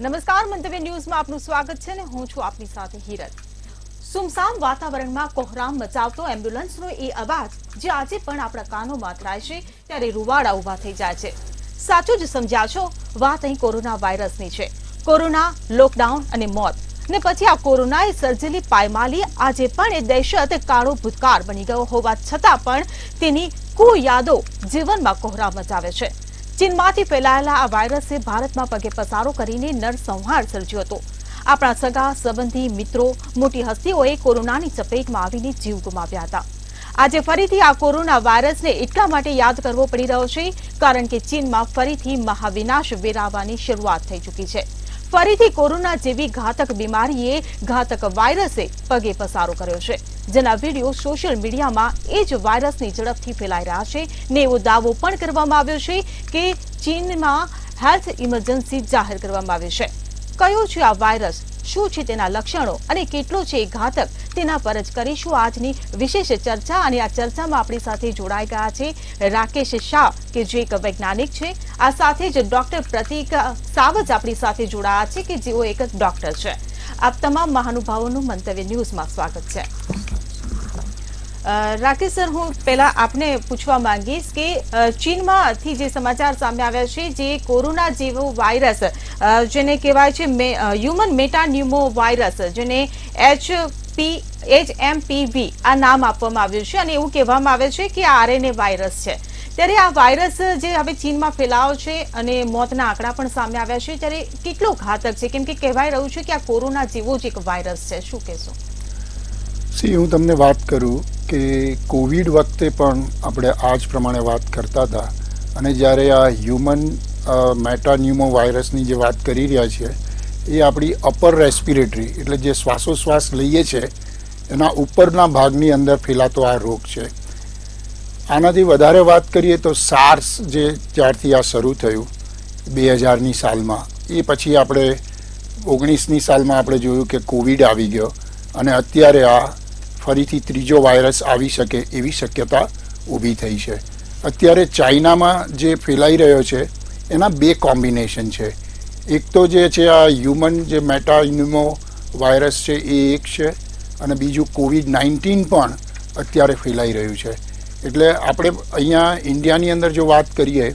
નમસ્કાર, મંતવ્ય ન્યૂઝમાં આપનું સ્વાગત છે ને હું છું આપની સાથે હિરલ. સુમસામ વાતાવરણમાં કોહરામ મચાવતો એમ્બ્યુલન્સનો એ અવાજ જે આજે પણ આપણા કાનોમાં અથડાય છે ત્યારે રૂવાડા ઊભા થઈ જાય છે. સાચું જ સમજ્યા છો, વાત અહીં કોરોના વાયરસની છે. કોરોના, લોકડાઉન અને મોત ને પછી આ કોરોનાએ સર્જેલી પાયમાલી આજે પણ એ દહેશત કાળો ભૂતકાળ બની ગયો હોવા છતાં પણ તેની યાદો જીવનમાં કોહરામ મચાવે છે. ચીનમાંથી ફેલાયેલા આ વાયરસે ભારતમાં પગે પસારો કરીને નરસંહાર સર્જ્યો હતો. આપણા સગા સંબંધી, મિત્રો, મોટી હસ્તીઓએ કોરોનાની ચપેટમાં આવીને જીવ ગુમાવ્યા હતા. આજે ફરીથી આ કોરોના વાયરસને એટલા માટે યાદ કરવો પડી રહ્યો છે કારણ કે ચીનમાં ફરીથી મહાવિનાશ વેરાવાની શરૂઆત થઈ ચૂકી છે. ફરીથી કોરોના જેવી ઘાતક બીમારીએ, ઘાતક વાયરસે પગે પસારો કર્યો છે, જેના વિડીયો સોશિયલ મીડિયામાં એ જ વાયરસની ઝડપથી ફેલાઈ રહ્યા છે ને એવો દાવો પણ કરવામાં આવ્યો છે કે ચીનમાં હેલ્થ ઇમરજન્સી જાહેર કરવામાં આવી છે. કયો છે આ વાયરસ, શું છે તેના લક્ષણો અને કેટલો છે ઘાતક, તેના પર જ કરીશું આજની વિશેષ ચર્ચા. અને આ ચર્ચામાં આપણી સાથે જોડાઈ ગયા છે રાકેશ શાહ, કે જે એક વૈજ્ઞાનિક છે. આ સાથે જ ડોક્ટર પ્રતિક સાવજ આપણી સાથે જોડાયા છે, કે જેઓ એક ડોક્ટર છે. આપ તમામ મહાનુભાવોનું મંતવ્ય ન્યૂઝમાં સ્વાગત છે. રાકેશ સર, હું પહેલા આપને પૂછવા માંગીશ કે ચીનમાંથી જે સમાચાર સામે આવ્યા છે, જે કોરોના જેવો વાયરસ જેને કહેવાય છે હ્યુમન મેટાન્યુમો વાયરસ, જેને HMPV આ નામ આપવામાં આવ્યું છે અને એવું કહેવામાં આવે છે કે આ RNA વાયરસ છે. ત્યારે આ વાયરસ જે હવે ચીનમાં ફેલાયો છે અને મોતના આંકડા પણ સામે આવ્યા છે, ત્યારે કેટલો ઘાતક છે? કેમ કે કહેવાય રહ્યું છે કે આ કોરોના જેવો જ એક વાયરસ છે. શું કહેશો? હું તમને વાત કરું કે કોવિડ વખતે પણ આપણે આ જ પ્રમાણે વાત કરતા હતા, અને જ્યારે આ હ્યુમન મેટાન્યુમો વાયરસની જે વાત કરી રહ્યા છીએ એ આપણી અપર રેસ્પિરેટરી એટલે જે શ્વાસોશ્વાસ લઈએ છીએ એના ઉપરના ભાગની અંદર ફેલાતો આ રોગ છે. આનાથી વધારે વાત કરીએ તો સાર્સ જે જ્યારથી આ શરૂ થયું 2000ની સાલમાં, એ પછી આપણે 19ની સાલમાં આપણે જોયું કે કોવિડ આવી ગયો અને અત્યારે આ ફરીથી ત્રીજો વાયરસ આવી શકે એવી શક્યતા ઊભી થઈ છે. અત્યારે ચાઇનામાં જે ફેલાઈ રહ્યો છે એના બે કોમ્બિનેશન છે. એક તો જે છે આ હ્યુમન જે મેટાન્યુમો વાયરસ છે એ એક છે, અને બીજું COVID-19 પણ અત્યારે ફેલાઈ રહ્યું છે. એટલે આપણે અહીંયા ઇન્ડિયાની અંદર જો વાત કરીએ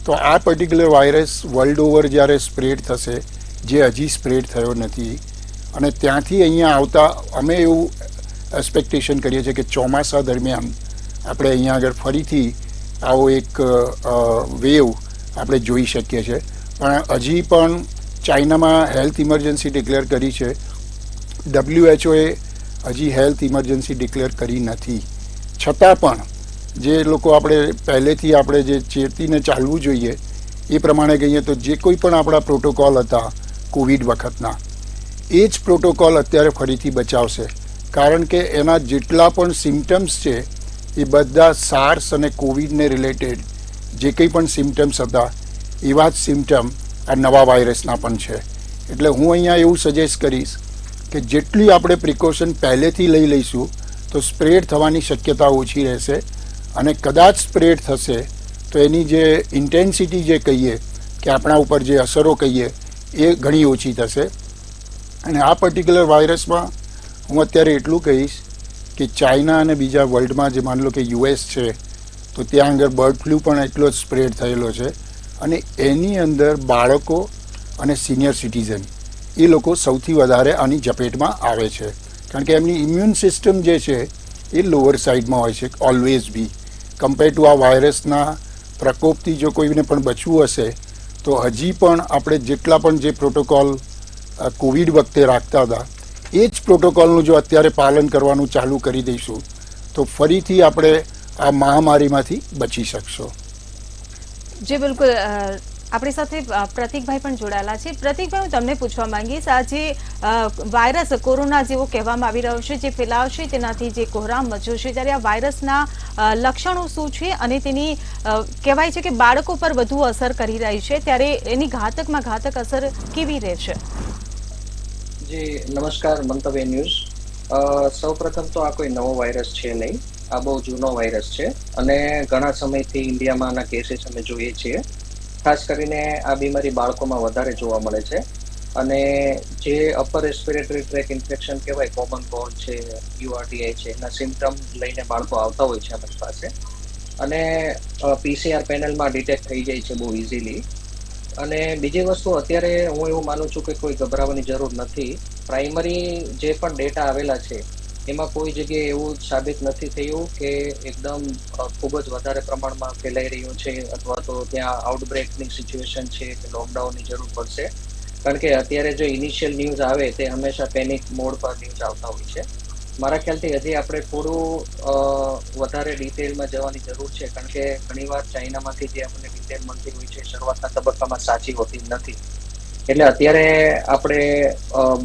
તો આ પર્ટિક્યુલર વાયરસ વર્લ્ડ ઓવર જ્યારે સ્પ્રેડ થશે, જે હજી સ્પ્રેડ થયો નથી, અને ત્યાંથી અહીંયા આવતા અમે એવું એક્સપેક્ટેશન કરીએ છીએ કે ચોમાસા દરમિયાન આપણે અહીંયા આગળ ફરીથી આવો એક વેવ આપણે જોઈ શકીએ છીએ. પણ હજી પણ ચાઇનામાં હેલ્થ ઇમરજન્સી ડિક્લેર કરી છે. WHOએ હજી હેલ્થ ઇમરજન્સી ડિક્લેર કરી નથી. છતાં પણ જે લોકો આપણે પહેલેથી આપણે જે ચેતીને ચાલવું જોઈએ એ પ્રમાણે કહીએ તો જે કોઈ પણ આપણા પ્રોટોકોલ હતા કોવિડ વખતના, એ જ પ્રોટોકોલ અત્યારે ફરીથી બચાવશે. કારણ કે એના જેટલા પણ સિમ્ટમ્સ છે એ બધા સાર્સ અને કોવિડને રિલેટેડ જે કંઈ પણ સિમ્ટમ્સ હતા એવા જ સિમ્ટમ આ નવા વાયરસના પણ છે. એટલે હું અહીંયા એવું સજેસ્ટ કરીશ કે જેટલી આપણે પ્રિકોશન પહેલેથી લઈ લઈશું તો સ્પ્રેડ થવાની શક્યતા ઓછી રહેશે, અને કદાચ સ્પ્રેડ થશે તો એની જે ઇન્ટેન્સિટી જે કહીએ કે આપણા ઉપર જે અસરો કહીએ એ ઘણી ઓછી થશે. અને આ પર્ટિક્યુલર વાયરસમાં હું અત્યારે એટલું કહીશ કે ચાઇના અને બીજા વર્લ્ડમાં જે માની લો કે US છે તો ત્યાં આગળ બર્ડ ફ્લૂ પણ એટલો જ સ્પ્રેડ થયેલો છે, અને એની અંદર બાળકો અને સિનિયર સિટીઝન એ લોકો સૌથી વધારે આની ઝપેટમાં આવે છે. કારણ કે એમની ઇમ્યુન સિસ્ટમ જે છે એ લોઅર સાઈડમાં હોય છે ઓલવેઝ બી. કમ્પેર ટુ આ વાયરસના પ્રકોપથી જો કોઈને પણ બચવું હશે તો હજી પણ આપણે જેટલા પણ જે પ્રોટોકોલ કોવિડ વખતે રાખતા હતા એ જ પ્રોટોકોલનું જો અત્યારે પાલન કરવાનું ચાલુ કરી દઈશું તો ફરીથી આપણે આ મહામારીમાંથી બચી શકશો. જી બિલકુલ. આપણી સાથે પ્રતિકભાઈ પણ જોડાયેલા છે. પ્રતિકભાઈ, હું તમને પૂછવા માંગીશ, આ જે વાયરસ કોરોના જેવો કહેવામાં આવી રહ્યો છે, જે ફેલાવ છે, તેનાથી જે કોહરામ મચ્યો છે, ત્યારે આ વાયરસના લક્ષણો શું છે અને તેની કહેવાય છે કે બાળકો પર વધુ અસર કરી રહી છે, ત્યારે એની ઘાતકમાં ઘાતક અસર કેવી રહેશે? જી નમસ્કાર મંતવ્ય ન્યૂઝ. સૌ પ્રથમ તો આ કોઈ નવો વાયરસ છે નહીં, આ બહુ જૂનો વાયરસ છે અને ઘણા સમયથી ઇન્ડિયામાં આના કેસીસ અમે જોઈએ છીએ. ખાસ કરીને આ બીમારી બાળકોમાં વધારે જોવા મળે છે. અને જે અપર રેસ્પિરેટરી ટ્રેક ઇન્ફેક્શન કહેવાય, કોમન કોલ્ડ છે, યુઆરટીઆઈ છે, એના સિમ્ટમ લઈને બાળકો આવતા હોય છે અમારી પાસે. અને પીસીઆર પેનલમાં ડિટેક્ટ થઈ જાય છે બહુ ઇઝીલી. અને બીજી વસ્તુ, અત્યારે હું એવું માનું છું કે કોઈ ગભરાવાની જરૂર નથી. પ્રાઇમરી જે પણ ડેટા આવેલા છે એમાં કોઈ જગ્યાએ એવું સાબિત નથી થયું કે એકદમ ખૂબ જ વધારે પ્રમાણમાં ફેલાઈ રહ્યું છે અથવા તો ત્યાં આઉટબ્રેકની સિચ્યુએશન છે કે લોકડાઉનની જરૂર પડશે. કારણ કે અત્યારે જો ઇનિશિયલ ન્યૂઝ આવે તે હંમેશા પેનિક મોડ પર ન્યૂઝ આવતા હોય છે. મારા ખ્યાલથી હજી આપણે થોડું વધારે ડિટેલમાં જવાની જરૂર છે, કારણ કે ઘણીવાર ચાઇનામાંથી જે આપણને ડિટેલ મળતી હોય છે શરૂઆતના તબક્કામાં સાચી હોતી નથી. એટલે અત્યારે આપણે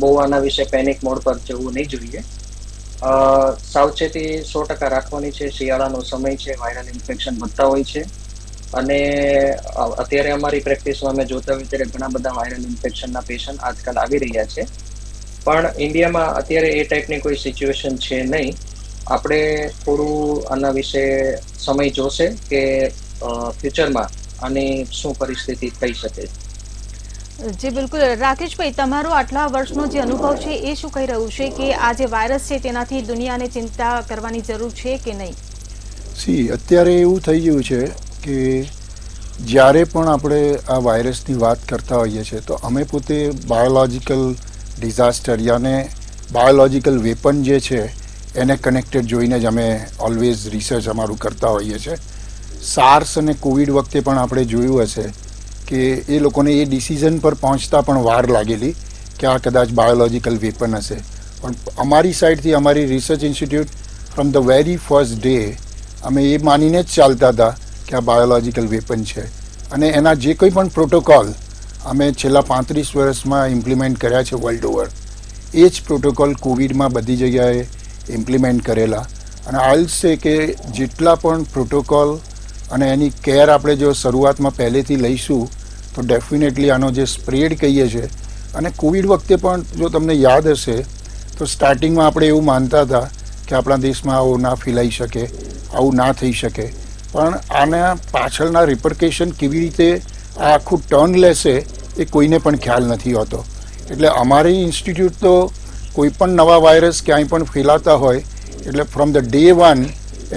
બહુ આના વિશે પેનિક મોડ પર જવું નહીં જોઈએ. સાવચેતી 100% રાખવાની છે. શિયાળાનો સમય છે, વાયરલ ઇન્ફેક્શન વધતા હોય છે. અને અત્યારે અમારી પ્રેક્ટિસમાં અમે જોતા હોય ત્યારે ઘણા બધા વાયરલ ઇન્ફેક્શનના પેશન્ટ આજકાલ આવી રહ્યા છે. પણ ઇન્ડિયામાં અત્યારે એ ટાઈપની કોઈ સિચ્યુએશન છે નહીં. આપણે થોડું આના વિશે સમય જોશે કે ફ્યુચરમાં આની શું પરિસ્થિતિ થઈ શકે. જી બિલકુલ. રાકેશભાઈ, તમારો આટલા વર્ષનો જે અનુભવ છે એ શું કહી રહ્યું છે કે આ જે વાયરસ છે તેનાથી દુનિયાને ચિંતા કરવાની જરૂર છે કે નહીં? અત્યારે એવું થઈ ગયું છે કે જ્યારે પણ આપણે આ વાયરસની વાત કરતા હોઈએ છીએ તો અમે પોતે બાયોલોજિકલ ડિઝાસ્ટર યાને બાયોલોજિકલ વેપન જે છે એને કનેક્ટેડ જોઈને જ અમે ઓલવેઝ રિસર્ચ અમારું કરતા હોઈએ છીએ. સાર્સ અને કોવિડ વખતે પણ આપણે જોયું હશે કે એ લોકોને એ ડિસિઝન પર પહોંચતા પણ વાર લાગેલી કે આ કદાચ બાયોલોજિકલ વેપન હશે. પણ અમારી સાઈડથી અમારી research institute from the very first day અમે એ માનીને જ ચાલતા હતા કે આ બાયોલોજિકલ વેપન છે. અને એના જે કંઈ પણ પ્રોટોકોલ અમે છેલ્લા 35 વર્ષમાં ઇમ્પ્લિમેન્ટ કર્યા છે વર્લ્ડ ઓવર, એ જ પ્રોટોકોલ કોવિડમાં બધી જગ્યાએ ઇમ્પ્લિમેન્ટ કરેલા. અને આઈ સે કે જેટલા પણ પ્રોટોકોલ અને એની કેર આપણે જો શરૂઆતમાં પહેલેથી લઈશું તો ડેફિનેટલી આનો જે સ્પ્રેડ કહીએ છીએ. અને કોવિડ વખતે પણ જો તમને યાદ હશે તો સ્ટાર્ટિંગમાં આપણે એવું માનતા હતા કે આપણા દેશમાં આવું ના ફેલાઈ શકે, આવું ના થઈ શકે. પણ આના પાછળના રિપરકેશન કેવી રીતે આ આખું ટર્ન લેશે એ કોઈને પણ ખ્યાલ નથી હોતો. એટલે અમારી ઇન્સ્ટિટ્યૂટ તો કોઈ પણ નવા વાયરસ ક્યાંય પણ ફેલાતા હોય એટલે ફ્રોમ ધ ડે વન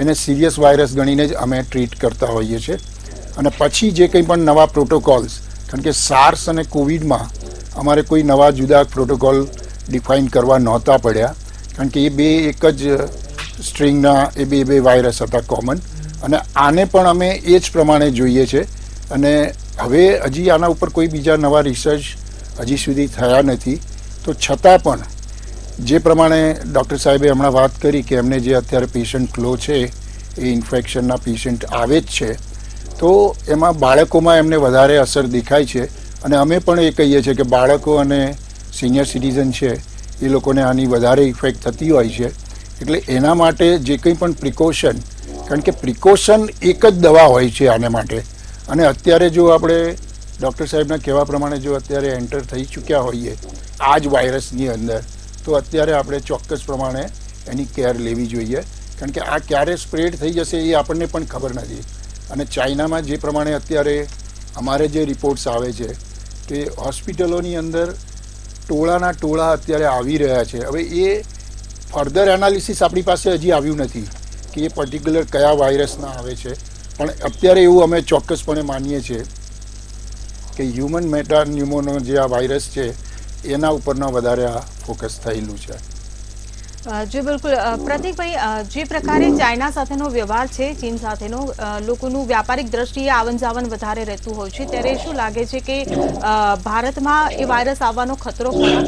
એને સિરિયસ વાયરસ ગણીને જ અમે ટ્રીટ કરતા હોઈએ છીએ. અને પછી જે કંઈ પણ નવા પ્રોટોકોલ્સ, કારણ કે સાર્સ અને કોવિડમાં અમારે કોઈ નવા જુદા પ્રોટોકોલ ડિફાઇન કરવા નહોતા પડ્યા, કારણ કે એ બે એક જ સ્ટ્રિંગના એ બે વાયરસ હતા કોમન. અને આને પણ અમે એ જ પ્રમાણે જોઈએ છે. અને હવે હજી આના ઉપર કોઈ બીજા નવા રિસર્ચ હજી સુધી થયા નથી. તો છતાં પણ જે પ્રમાણે ડૉક્ટર સાહેબે હમણાં વાત કરી કે એમને જે અત્યારે પેશન્ટ ફ્લો છે એ ઇન્ફેક્શનના પેશન્ટ આવે જ છે, તો એમાં બાળકોમાં એમને વધારે અસર દેખાય છે. અને અમે પણ એ કહીએ છીએ કે બાળકો અને સિનિયર સિટીઝન છે એ લોકોને આની વધારે ઇફેક્ટ થતી હોય છે. એટલે એના માટે જે કંઈ પણ પ્રિકોશન, કારણ કે પ્રિકોશન એક જ દવા હોય છે આને માટે. અને અત્યારે જો આપણે ડૉક્ટર સાહેબના કહેવા પ્રમાણે જો અત્યારે એન્ટર થઈ ચૂક્યા હોઈએ આ જ વાયરસની અંદર, તો અત્યારે આપણે ચોક્કસ પ્રમાણે એની કેર લેવી જોઈએ. કારણ કે આ ક્યારે સ્પ્રેડ થઈ જશે એ આપણને પણ ખબર નથી. અને ચાઇનામાં જે પ્રમાણે અત્યારે અમારે જે રિપોર્ટ્સ આવે છે કે હોસ્પિટલોની અંદર ટોળાના ટોળા અત્યારે આવી રહ્યા છે. હવે એ ફર્ધર એનાલિસિસ આપણી પાસે હજી આવ્યું નથી કે એ પર્ટિક્યુલર કયા વાયરસના આવે છે. પણ અત્યારે એવું અમે ચોક્કસપણે માનીએ છીએ કે હ્યુમન મેટાન્યુમોનો જે આ વાયરસ છે એના ઉપરના વધારે આ ફોકસ થયેલું છે. જી બિલકુલ. પ્રતીકભાઈ, જે પ્રકારે ચાઇના સાથેનો વ્યવહાર છે, ચીન સાથેનો, લોકોનું વ્યાપારિક દ્રષ્ટિએ આવન જાવન વધારે રહેતું હોય છે, ત્યારે શું લાગે છે કે ભારતમાં એ વાયરસ આવવાનો ખતરો ખરો?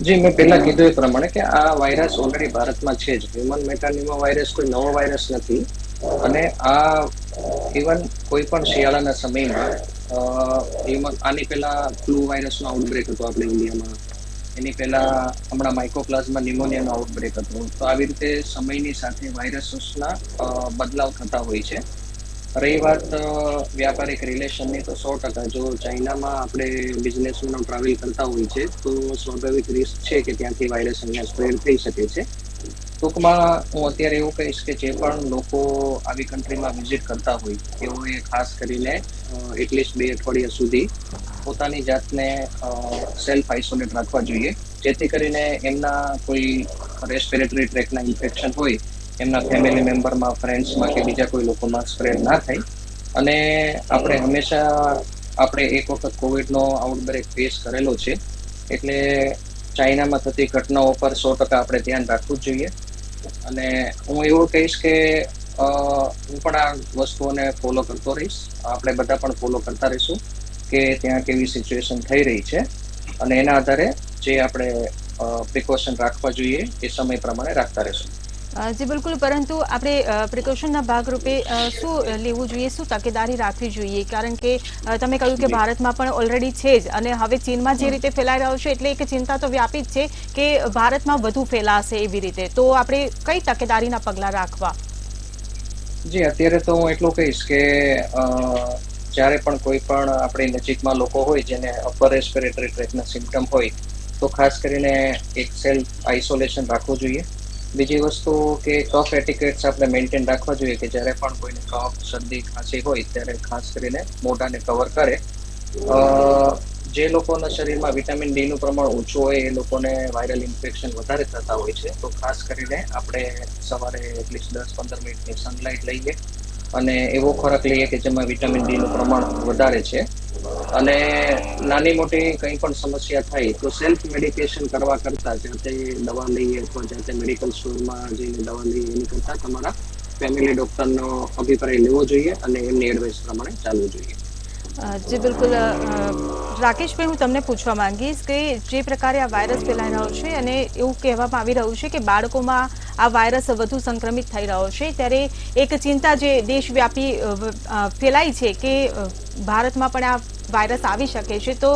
જી, મેં પહેલા કીધું એ પ્રમાણે કે આ વાયરસ ઓલરેડી ભારતમાં છે જ. હ્યુમન મેટાન્યુમો વાયરસ કોઈ નવો વાયરસ નથી. અને આ ઇવન કોઈ પણ શિયાળાના સમયમાં આની પહેલા ફ્લૂ વાયરસનો આઉટબ્રેક હતો આપણે ઇન્ડિયામાં. એની પહેલા હમણાં માઇકોપ્લાઝમા ન્યુમોનિયાનો આઉટબ્રેક હતો. તો આવી રીતે સમયની સાથે વાયરસના બદલાવ થતા હોય છે. રહી વાત વ્યાપારિક રિલેશનની, તો 100% જો ચાઇનામાં આપણે બિઝનેસમાં ટ્રાવેલ કરતા હોય છે તો સ્વાભાવિક રિસ્ક છે કે ત્યાંથી વાયરસ અહીંયા સ્પ્રેડ થઈ શકે છે. ટૂંકમાં હું અત્યારે એવું કહીશ કે જે પણ લોકો આવી કન્ટ્રીમાં વિઝિટ કરતા હોય તેઓએ ખાસ કરીને એટલીસ્ટ 2 અઠવાડિયા સુધી પોતાની જાતને સેલ્ફ આઇસોલેટ રાખવા જોઈએ, જેથી કરીને એમના કોઈ રેસ્પિરેટરી ટ્રેકના ઇન્ફેક્શન હોય એમના ફેમિલી મેમ્બરમાં, ફ્રેન્ડ્સમાં કે બીજા કોઈ લોકોમાં સ્પ્રેડ ના થાય. અને આપણે હંમેશા એક વખત કોવિડનો આઉટબ્રેક ફેસ કરેલો છે, એટલે ચાઇનામાં થતી ઘટનાઓ પર 100% આપણે ધ્યાન રાખવું જ જોઈએ. અને હું એવું કહીશ કે હું પણ આ વસ્તુઓને ફોલો કરતો રહીશ, આપણે બધા પણ ફોલો કરતા રહીશું કે ત્યાં કેવી સિચ્યુએશન થઈ રહી છે, અને એના આધારે જે આપણે પ્રિકોશન રાખવા જોઈએ એ સમય પ્રમાણે રાખતા રહીશું. જી બિલકુલ, પરંતુ આપણે પ્રિકોશનના ભાગરૂપે શું લેવું જોઈએ, શું તકેદારી રાખવી જોઈએ? કારણ કે તમે કહ્યું કે ભારતમાં પણ ઓલરેડી છે જ, અને હવે ચીનમાં જે રીતે ફેલાઈ રહ્યો છે એટલે એક ચિંતા તો વ્યાપી જ છે કે ભારતમાં વધુ ફેલાશે એવી રીતે. તો આપણે કઈ તકેદારીના પગલાં રાખવા? જી, અત્યારે તો હું એટલું કહીશ કે જ્યારે પણ કોઈ પણ આપણી નજીકમાં લોકો હોય જેને અપર રેસ્પિરેટરી ટ્રેકના સિમ્પટમ હોય તો ખાસ કરીને એક સેલ્ફ આઇસોલેશન રાખવું જોઈએ. બીજી વસ્તુ કે કફ એટિકેટ્સ આપણે મેન્ટેન રાખવા જોઈએ કે જ્યારે પણ કોઈને કફ, શરદી, ખાંસી હોય ત્યારે ખાસ કરીને મોઢાને કવર કરે. જે લોકોના શરીરમાં વિટામિન ડીનું પ્રમાણ ઓછું હોય એ લોકોને વાયરલ ઇન્ફેક્શન વધારે થતા હોય છે, તો ખાસ કરીને આપણે સવારે એટલીસ્ટ 10-15 મિનિટની સનલાઇટ લઈએ અને એવો ખોરાક લઈએ કે જેમાં વિટામિન ડીનું પ્રમાણ વધારે છે. અને નાની મોટી કંઈ પણ સમસ્યા થાય તો સેલ્ફ મેડિકેશન કરવા કરતાં જાતે દવા લઈએ અથવા જાતે મેડિકલ સ્ટોરમાં જઈને દવા લઈએ એની કરતાં તમારા ફેમિલી ડૉક્ટરનો અભિપ્રાય લેવો જોઈએ અને એમની એડવાઇસ પ્રમાણે ચાલવું જોઈએ. જી બિલકુલ, રાકેશભાઈ, હું તમને પૂછવા માંગીશ કે જે પ્રકારે આ વાયરસ ફેલાઈ રહ્યો છે અને એવું કહેવામાં આવી રહ્યું છે કે બાળકોમાં આ વાયરસ વધુ સંક્રમિત થઈ રહ્યો છે, ત્યારે એક ચિંતા જે દેશવ્યાપી ફેલાઈ છે કે ભારતમાં પણ આ વાયરસ આવી શકે છે. તો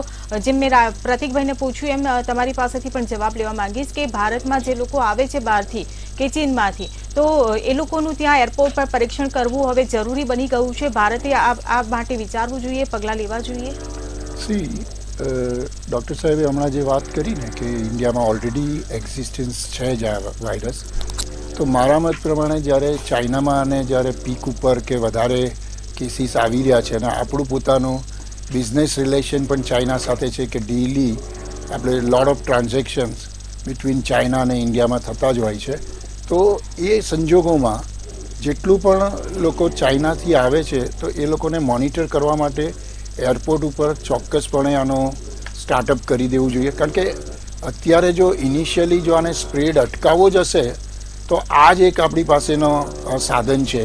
જેમ મેં પ્રતિકભાઈને પૂછ્યું એમ તમારી પાસેથી પણ જવાબ લેવા માંગીશ કે ભારતમાં જે લોકો આવે છે બહારથી કે ચીનમાંથી, તો એ લોકોનું ત્યાં એરપોર્ટ પર પરીક્ષણ કરવું હવે જરૂરી બની ગયું છે. ભારતે આ માટે વિચારવું જોઈએ, પગલાં લેવા જોઈએ. ડૉક્ટર સાહેબે હમણાં જે વાત કરી ને કે ઇન્ડિયામાં ઓલરેડી એક્ઝિસ્ટન્સ છે જ આ વાયરસ, તો મારા મત પ્રમાણે જ્યારે ચાઇનામાં અને જ્યારે પીક ઉપર કે વધારે કેસીસ આવી રહ્યા છે અને આપણું પોતાનું બિઝનેસ રિલેશન પણ ચાઇના સાથે છે કે ડેઇલી આપણે lot of transactions between China અને ઇન્ડિયામાં થતા જ હોય છે, તો એ સંજોગોમાં જેટલું પણ લોકો ચાઇનાથી આવે છે તો એ લોકોને મોનિટર કરવા માટે એરપોર્ટ ઉપર ચોક્કસપણે આનો સ્ટાર્ટઅપ કરી દેવું જોઈએ. કારણ કે અત્યારે જો ઇનિશિયલી જો આને સ્પ્રેડ અટકાવવો જ હશે તો આ જ એક આપણી પાસેનો સાધન છે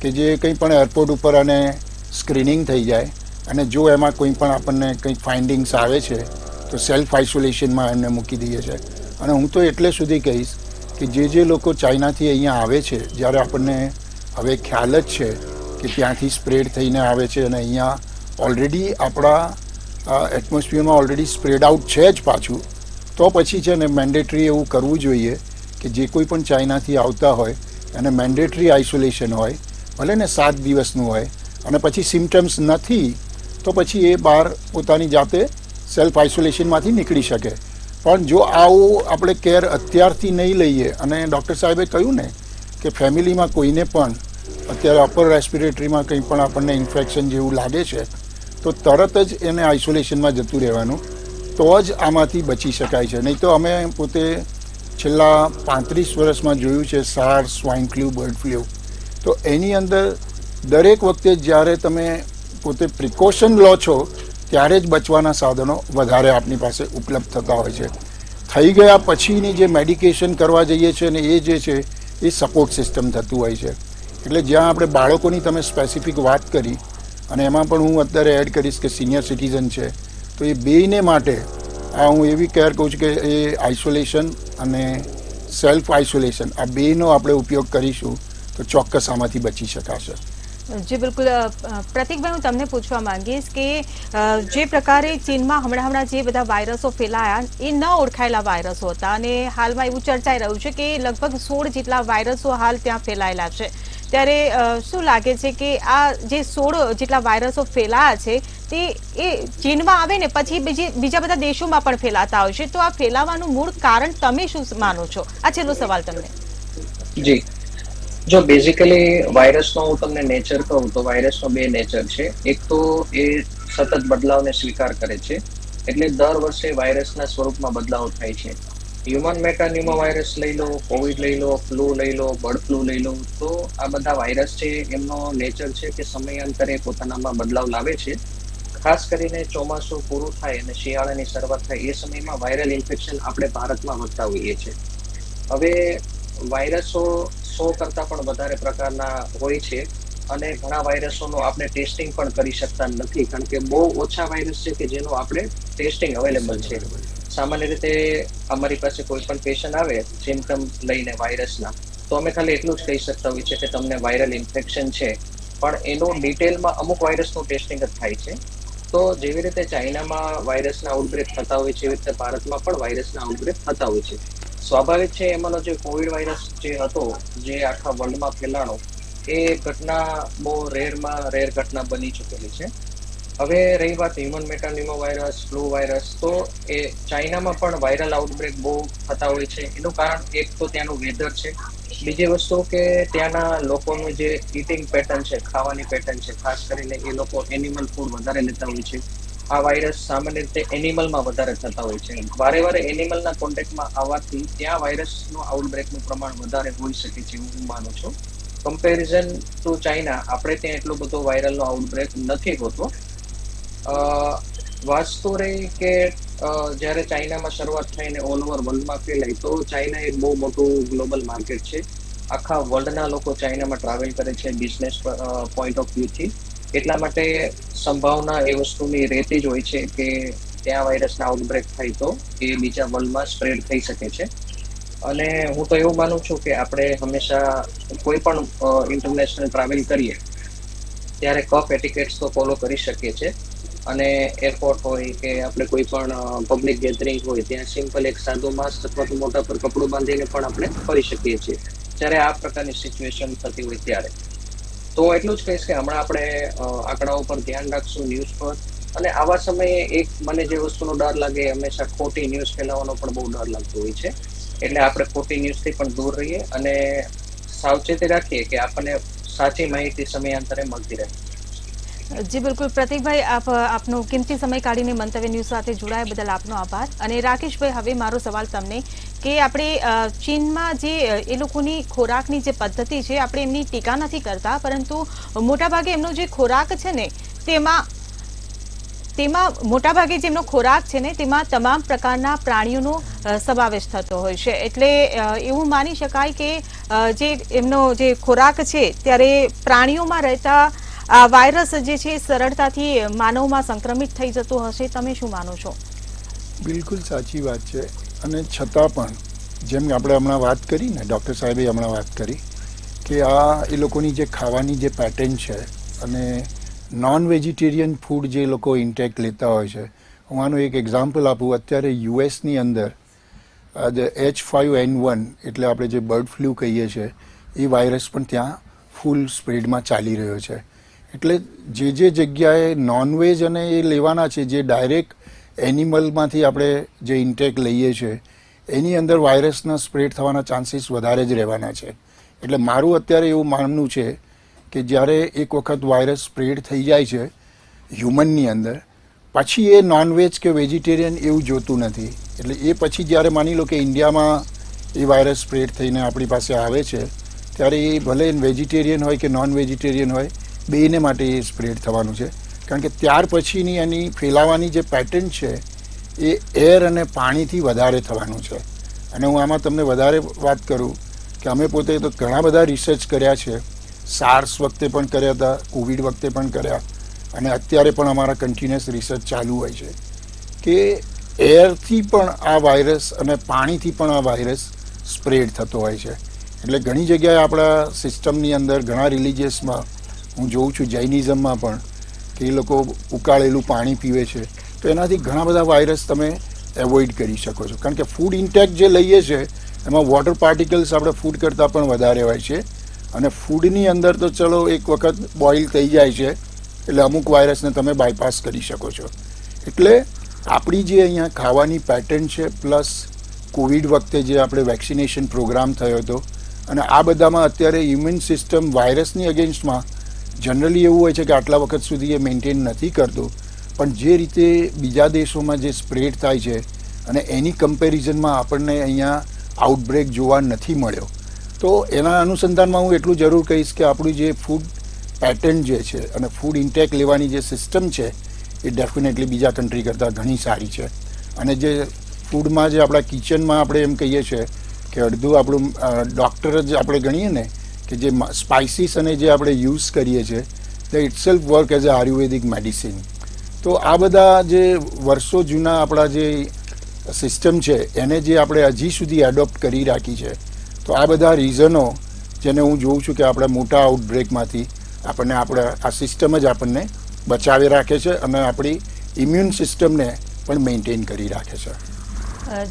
કે જે કંઈ પણ એરપોર્ટ ઉપર અને સ્ક્રીનિંગ થઈ જાય અને જો એમાં કોઈ પણ આપણને કંઈક ફાઇન્ડિંગ્સ આવે છે તો સેલ્ફ આઇસોલેશનમાં એમને મૂકી દઈએ છીએ. અને હું તો એટલે સુધી કહીશ કે જે લોકો ચાઇનાથી અહીંયા આવે છે, જ્યારે આપણને હવે ખ્યાલ જ છે કે ત્યાંથી સ્પ્રેડ થઈને આવે છે અને અહીંયા ઓલરેડી આપણા એટમોસ્ફિયરમાં ઓલરેડી સ્પ્રેડ આઉટ છે જ પાછું, તો પછી છે ને મેન્ડેટરી એવું કરવું જોઈએ કે જે કોઈ પણ ચાઇનાથી આવતા હોય એને મેન્ડેટરી આઇસોલેશન હોય, ભલે ને 7 દિવસનું હોય, અને પછી સિમ્ટમ્સ નથી તો પછી એ બહાર પોતાની જાતે સેલ્ફ આઇસોલેશનમાંથી નીકળી શકે. પણ જો આવું આપણે કેર અત્યારથી નહીં લઈએ, અને ડૉક્ટર સાહેબે કહ્યું ને કે ફેમિલીમાં કોઈને પણ અત્યારે અપર રેસ્પિરેટરીમાં કંઈ પણ આપણને ઇન્ફેક્શન જેવું લાગે છે તો તરત જ એને આઇસોલેશનમાં જતું રહેવાનું, તો જ આમાંથી બચી શકાય છે. નહીં તો અમે પોતે છેલ્લા 35 વર્ષમાં જોયું છે SARS, swine flu, bird flu, તો એની અંદર દરેક વખતે જ્યારે તમે પોતે પ્રિકોશન લો છો ત્યારે જ બચવાના સાધનો વધારે આપની પાસે ઉપલબ્ધ થતા હોય છે. થઈ ગયા પછીની જે મેડિકેશન કરવા જઈએ છીએ ને એ જે છે એ સપોર્ટ સિસ્ટમ થતું હોય છે. એટલે જ્યાં આપણે બાળકોની તમે સ્પેસિફિક વાત કરી અને એમાં પણ હું અત્યારે એડ કરીશ કે સિનિયર સિટીઝન છે, તો એ બેયને માટે હું એવી કેર કહું છું કે એ આઇસોલેશન અને સેલ્ફ આઇસોલેશન આ બેયનો આપણે ઉપયોગ કરીશું તો ચોક્કસ આમાંથી બચી શકાશે. જી બિલકુલ, પ્રતિકભાઈ, હું તમને પૂછવા માંગીશ કે જે પ્રકારે ચીનમાં હમણાં જે બધા વાયરસો ફેલાયા એ ન ઓળખાયેલા વાયરસો હતા અને હાલમાં એવું ચર્ચાઈ રહ્યું છે કે લગભગ 16 જેટલા વાયરસો હાલ ત્યાં ફેલાયેલા છે. ત્યારે શું લાગે છે કે આ જે 16 જેટલા વાયરસો ફેલાયા છે તે એ ચીનમાં આવે ને પછી બીજા બધા દેશોમાં પણ ફેલાતા હોય છે, તો આ ફેલાવાનું મૂળ કારણ તમે શું માનો છો? આ છેલ્લો સવાલ તમને. જી, જો બેઝિકલી વાયરસનો હું તમને નેચર કહું તો વાયરસનો બે નેચર છે. એક તો એ સતત બદલાવને સ્વીકાર કરે છે, એટલે દર વર્ષે વાયરસના સ્વરૂપમાં બદલાવ થાય છે. હ્યુમન મેટાન્યુમો વાયરસ લઈ લો, કોવિડ લઈ લો, ફ્લૂ લઈ લો, બર્ડ ફ્લૂ લઈ લો, તો આ બધા વાયરસ છે એમનો નેચર છે કે સમયાંતરે પોતાનામાં બદલાવ લાવે છે. ખાસ કરીને ચોમાસું પૂરું થાય અને શિયાળાની શરૂઆત થાય એ સમયમાં વાયરલ ઇન્ફેક્શન આપણે ભારતમાં વધતા હોઈએ છીએ. હવે વાયરસો 100 કરતાં પણ વધારે પ્રકારના હોય છે અને ઘણા વાયરસોનું આપણે ટેસ્ટિંગ પણ કરી શકતા નથી, કારણ કે બહુ ઓછા વાયરસ છે કે જેનું આપણે ટેસ્ટિંગ અવેલેબલ છે. સામાન્ય રીતે અમારી પાસે કોઈ પણ પેશન્ટ આવે સિમ્પટમ લઈને વાયરસના, તો અમે ખાલી એટલું જ કહી શકતા હોઈએ છીએ કે તમને વાયરલ ઇન્ફેક્શન છે, પણ એનું ડિટેલમાં અમુક વાયરસનું ટેસ્ટિંગ જ થાય છે. તો જેવી રીતે ચાઇનામાં વાયરસના આઉટબ્રેક થતા હોય છે, એવી રીતે ભારતમાં પણ વાયરસના આઉટબ્રેક થતા હોય છે. સ્વાભાવિક છે એમાંનો જે કોવિડ વાયરસ જે હતો, જે આખા વર્લ્ડમાં ફેલાણો, એ ઘટના બહુ રેર ઘટના બની ચૂકેલી છે. હવે રહી વાત હ્યુમન મેટાન્યુમો વાયરસ, ફ્લૂ વાયરસ, તો એ ચાઇનામાં પણ વાયરલ આઉટબ્રેક બહુ થતા હોય છે. એનું કારણ એક તો ત્યાંનું વેધર છે, બીજી વસ્તુ કે ત્યાંના લોકોનું જે ઇટિંગ પેટર્ન છે, ખાવાની પેટર્ન છે, ખાસ કરીને એ લોકો એનિમલ ફૂડ વધારે લેતા હોય છે. આ વાયરસ સામાન્ય રીતે એનિમલમાં વધારે થતા હોય છે. વારે વારે એનિમલના કોન્ટેક્ટમાં આવવાથી ત્યાં વાયરસનું આઉટબ્રેકનું પ્રમાણ વધારે હોઈ શકે છે, હું માનું છું. કમ્પેરિઝન ટુ ચાઇના, આપણે ત્યાં એટલો બધો વાયરલનો આઉટબ્રેક નથી હોતો. વાસ્તુ રહી કે જ્યારે ચાઇનામાં શરૂઆત થઈને ઓલ ઓવર વર્લ્ડમાં ફેલાય, તો ચાઇના એક બહુ મોટું ગ્લોબલ માર્કેટ છે. આખા વર્લ્ડના લોકો ચાઇનામાં ટ્રાવેલ કરે છે બિઝનેસ પોઈન્ટ ઓફ વ્યૂથી. એટલા માટે સંભાવના એ વસ્તુની રહેતી જ હોય છે કે ત્યાં વાયરસના આઉટબ્રેક થાય તો એ બીજા વર્લ્ડમાં સ્પ્રેડ થઈ શકે છે. અને હું તો એવું માનું છું કે આપણે હંમેશા કોઈ પણ ઇન્ટરનેશનલ ટ્રાવેલ કરીએ ત્યારે કફ એટિકેટ્સ તો ફોલો કરી શકીએ છીએ. અને એરપોર્ટ હોય કે આપણે કોઈ પણ પબ્લિક ગેધરિંગ હોય, ત્યાં સિમ્પલ એક સાદું માસ્ક અથવા તો મોટા પર કપડું બાંધીને પણ આપણે ફરી શકીએ છીએ જ્યારે આ પ્રકારની સિચ્યુએશન થતી હોય ત્યારે. તો એટલું જ કહીશ કે હમણાં આપણે આંકડાઓ પર ધ્યાન રાખશું, ન્યૂઝ પર. અને આવા સમયે એક મને જે વસ્તુનો ડર લાગે, હંમેશા ખોટી ન્યૂઝ ફેલાવવાનો પણ બહુ ડર લાગતો હોય છે. એટલે આપણે ખોટી ન્યૂઝથી પણ દૂર રહીએ અને સાવચેતી રાખીએ કે આપણને સાચી માહિતી સમયાંતરે મળતી રહે. જી બિલકુલ પ્રતિકભાઈ, આપનો કિંમતી સમય કાઢીને મંતવ્ય ન્યૂઝ સાથે જોડાયા બદલ આપનો આભાર. અને રાકેશભાઈ, હવે મારો સવાલ તમને કે આપણે ચીનમાં જે એ લોકોની ખોરાકની જે પદ્ધતિ છે, આપણે એમની ટીકા નથી કરતા, પરંતુ મોટાભાગે એમનો જે ખોરાક છે ને તેમાં મોટાભાગે જે એમનો ખોરાક છે ને તેમાં તમામ પ્રકારના પ્રાણીઓનો સમાવેશ થતો હોય છે. એટલે એવું માની શકાય કે જે એમનો જે ખોરાક છે ત્યારે પ્રાણીઓમાં રહેતા આ વાયરસ જે છે સરળતાથી માનવમાં સંક્રમિત થઈ જતો હશે. તમે શું માનો છો? બિલકુલ સાચી વાત છે. અને છતાં પણ જેમ આપણે હમણાં વાત કરી ને, ડૉક્ટર સાહેબે હમણાં વાત કરી કે આ એ લોકોની જે ખાવાની જે પેટર્ન છે અને નોન વેજીટેરિયન ફૂડ જે લોકો ઇન્ટેક લેતા હોય છે. હું આનું એક એક્ઝામ્પલ આપું. અત્યારે યુએસની અંદર H5N1 એટલે આપણે જે બર્ડ ફ્લૂ કહીએ છીએ એ વાયરસ પણ ત્યાં ફૂલ સ્પ્રેડમાં ચાલી રહ્યો છે. એટલે જે જગ્યાએ નોનવેજ અને એ લેવાના છે, જે ડાયરેક્ટ એનિમલમાંથી આપણે જે ઇન્ટેક લઈએ છીએ એની અંદર વાયરસના સ્પ્રેડ થવાના ચાન્સીસ વધારે જ રહેવાના છે. એટલે મારું અત્યારે એવું માનવું છે કે જ્યારે એક વખત વાયરસ સ્પ્રેડ થઈ જાય છે હ્યુમનની અંદર, પછી એ નોનવેજ કે વેજીટેરિયન એવું જોતું નથી. એટલે એ પછી જ્યારે માની લો કે ઇન્ડિયામાં એ વાયરસ સ્પ્રેડ થઈને આપણી પાસે આવે છે, ત્યારે એ ભલે વેજીટેરિયન હોય કે નોન વેજીટેરિયન હોય, બેને માટે એ સ્પ્રેડ થવાનું છે. કારણ કે ત્યાર પછીની એની ફેલાવાની જે પેટર્ન છે એ એર અને પાણીથી વધારે થવાનું છે. અને હું આમાં તમને વધારે વાત કરું કે અમે પોતે તો ઘણા બધા રિસર્ચ કર્યા છે. સાર્સ વખતે પણ કર્યા હતા, કોવિડ વખતે પણ કર્યા, અને અત્યારે પણ અમારા કન્ટિન્યુઅસ રિસર્ચ ચાલુ હોય છે કે એરથી પણ આ વાયરસ અને પાણીથી પણ આ વાયરસ સ્પ્રેડ થતો હોય છે. એટલે ઘણી જગ્યાએ આપણા સિસ્ટમની અંદર ઘણા રિલિજિયસમાં હું જોઉં છું, જૈનિઝમમાં પણ, કે એ લોકો ઉકાળેલું પાણી પીવે છે. તો એનાથી ઘણા બધા વાયરસ તમે એવોઇડ કરી શકો છો. કારણ કે ફૂડ ઇન્ટેક જે લઈએ છીએ એમાં વોટર પાર્ટિકલ્સ આપણે ફૂડ કરતાં પણ વધારે હોય છે. અને ફૂડની અંદર તો ચલો એક વખત બોઇલ થઈ જાય છે એટલે અમુક વાયરસને તમે બાયપાસ કરી શકો છો. એટલે આપણી જે અહીંયા ખાવાની પેટર્ન છે, પ્લસ કોવિડ વખતે જે આપણે વેક્સિનેશન પ્રોગ્રામ થયો હતો અને આ બધામાં અત્યારે હ્યુમન સિસ્ટમ વાયરસની અગેન્સ્ટમાં જનરલી એવું હોય છે કે આટલા વખત સુધી એ મેન્ટેન નથી કરતું, પણ જે રીતે બીજા દેશોમાં જે સ્પ્રેડ થાય છે અને એની કમ્પેરિઝનમાં આપણને અહીંયા આઉટબ્રેક જોવા નથી મળ્યો. તો એના અનુસંધાનમાં હું એટલું જરૂર કહીશ કે આપણું જે ફૂડ પેટર્ન જે છે અને ફૂડ ઇન્ટેક લેવાની જે સિસ્ટમ છે એ ડેફિનેટલી બીજા કન્ટ્રી કરતાં ઘણી સારી છે. અને જે ફૂડમાં જે આપણા કિચનમાં આપણે એમ કહીએ છીએ કે અડધું આપણું ડૉક્ટર જ આપણે ગણીએ ને કે જે સ્પાઇસીસ અને જે આપણે યુઝ કરીએ છીએ તે itself work as a Ayurvedic medicine. તો આ બધા જે વર્ષો જૂના આપણા જે સિસ્ટમ છે એને જે આપણે હજી સુધી એડોપ્ટ કરી રાખી છે. તો આ બધા રીઝનો જેને હું જોઉં છું કે આપણા મોટા આઉટબ્રેકમાંથી આપણને આ સિસ્ટમ જ આપણને બચાવી રાખે છે અને આપણી ઇમ્યુન સિસ્ટમને પણ મેન્ટેન કરી રાખે છે.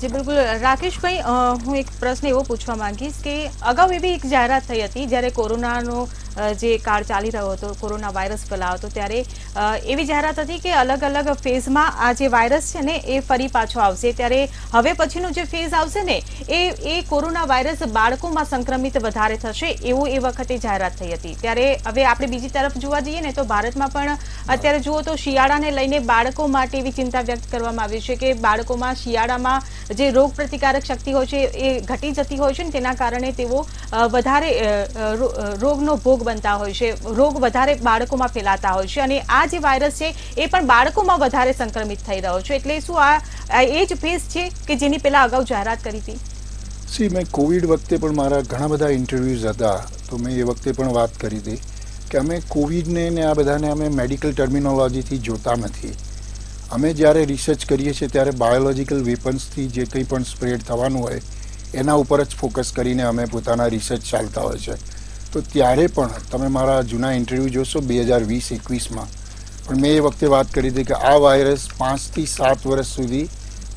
જી બિલકુલ રાકેશભાઈ, હું એક પ્રશ્ન એવો પૂછવા માંગીશ કે અગાઉ એવી એક જાહેરાત થઈ હતી જ્યારે કોરોનાનો જે કાળ ચાલી રહ્યો હતો, કોરોના વાયરસ ફેલાયો ત્યારે એવી જાહેરાત હતી કે અલગ અલગ ફેઝમાં આ જે વાયરસ છે ને એ ફરી પાછો આવશે. ત્યારે હવે પછીનો જે ફેઝ આવશે ને એ કોરોના વાયરસ બાળકોમાં સંક્રમિત વધારે થશે એવું એ વખતે જાહેરાત થઈ હતી. ત્યારે હવે આપણે બીજી તરફ જોવા જઈએ ને તો ભારતમાં પણ અત્યારે જુઓ તો શિયાળાને લઈને બાળકો માટે એવી ચિંતા વ્યક્ત કરવામાં આવી છે કે બાળકોમાં શિયાળામાં જે રોગ પ્રતિકારક શક્તિ હોય છે એ ઘટી જતી હોય છે ને તેના કારણે તેઓ વધારે રોગનો ભોગ બનતા હોય છે, રોગ વધારે બાળકોમાં ફેલાતા હોય છે અને આ જે વાયરસ છે એ પણ બાળકોમાં વધારે સંક્રમિત થઈ રહ્યો છે. એટલે શું આ એ જ ફેઝ છે કે જેની પહેલા અગાઉ જાહેરાત કરી હતી? મેં કોવિડ વખતે પણ મારા ઘણા બધા ઇન્ટરવ્યૂઝ હતા તો મેં એ વખતે પણ વાત કરી હતી કે અમે કોવિડને ને આ બધાને અમે મેડિકલ ટર્મિનોલોજીથી જોતા નથી. અમે જ્યારે રિસર્ચ કરીએ છીએ ત્યારે બાયોલોજિકલ વેપન્સથી જે કંઈ પણ સ્પ્રેડ થવાનું હોય એના ઉપર જ ફોકસ કરીને અમે પોતાના રિસર્ચ ચાલતા હોય છે. તો ત્યારે પણ તમે મારા જૂના ઇન્ટરવ્યૂ જોશો 2020-21માં પણ મેં એ વખતે વાત કરી હતી કે આ વાયરસ 5 થી 7 વર્ષ સુધી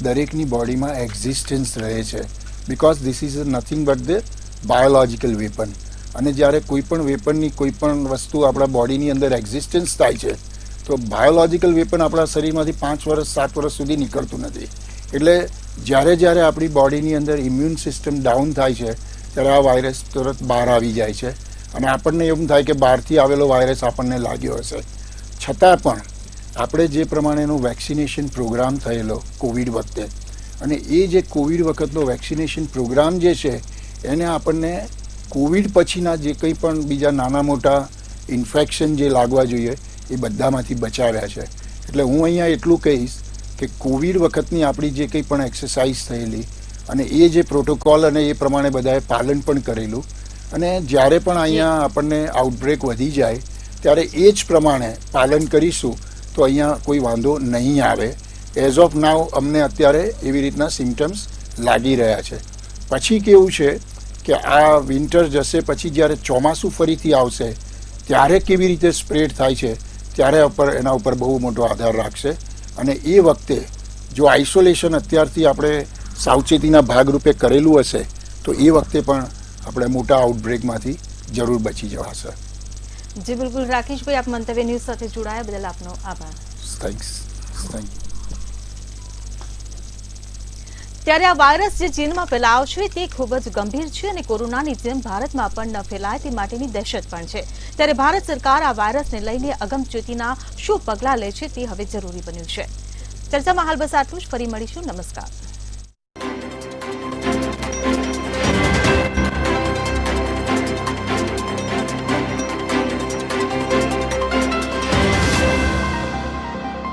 દરેકની બોડીમાં એક્ઝિસ્ટન્સ રહે છે, because this is nothing but the biological weapon. અને જ્યારે કોઈ પણ વેપનની કોઈ પણ વસ્તુ આપણા બોડીની અંદર એક્ઝિસ્ટન્સ થાય છે તો બાયોલોજિકલ વેપન આપણા શરીરમાંથી 5 વર્ષ 7 વર્ષ સુધી નીકળતું નથી. એટલે જ્યારે આપણી બોડીની અંદર ઇમ્યુન સિસ્ટમ ડાઉન થાય છે ત્યારે આ વાયરસ તરત બહાર આવી જાય છે અને આપણને એવું થાય કે બહારથી આવેલો વાયરસ આપણને લાગ્યો હશે. છતાં પણ આપણે જે પ્રમાણેનો વેક્સિનેશન પ્રોગ્રામ થયેલો કોવિડ વખતે અને એ જે કોવિડ વખતનો વેક્સિનેશન પ્રોગ્રામ જે છે એને આપણને કોવિડ પછીના જે કંઈ પણ બીજા નાના મોટા ઇન્ફેક્શન જે લાગવા જોઈએ એ બધામાંથી બચાવ્યા છે. એટલે હું અહીંયા એટલું કહીશ કે કોવિડ વખતની આપણી જે કંઈ પણ એક્સરસાઇઝ થયેલી અને એ જે પ્રોટોકોલ અને એ પ્રમાણે બધાએ પાલન પણ કરેલું અને જ્યારે પણ અહીંયા આપણને આઉટબ્રેક વધી જાય ત્યારે એ જ પ્રમાણે પાલન કરીશું તો અહીંયા કોઈ વાંધો નહીં આવે. એઝ ઓફ નાવ અમને અત્યારે એવી રીતના સિમ્ટમ્સ લાગી રહ્યા છે. પછી કેવું છે કે આ વિન્ટર જશે પછી જ્યારે ચોમાસું ફરીથી આવશે ત્યારે કેવી રીતે સ્પ્રેડ થાય છે ત્યારે એના ઉપર બહુ મોટો આધાર રાખશે. અને એ વખતે જો આઇસોલેશન અત્યારથી આપણે સાવચેતીના ભાગરૂપે કરેલું હશે તો એ વખતે પણ આપણે મોટા આઉટબ્રેકમાંથી જરૂર બચી જવાશે. જી બિલકુલ રાકેશભાઈ, આપ મંતવ્ય ન્યૂઝ સાથે જોડાયા બદલ આપનો આભાર. Thank you. ત્યારે આ વાયરસ જે ચીનમાં ફેલાયો છે તે ખૂબ જ ગંભીર છે અને કોરોનાની જેમ ભારતમાં પણ ન ફેલાય તે માટેની દહેશત પણ છે. ત્યારે ભારત સરકાર આ વાયરસને લઈને અગમચેતીના શું પગલાં લે છે તે હવે જરૂરી બન્યું છે. ચર્ચામાં હાલ બસ આટલું જ. ફરી મળીશું. નમસ્કાર.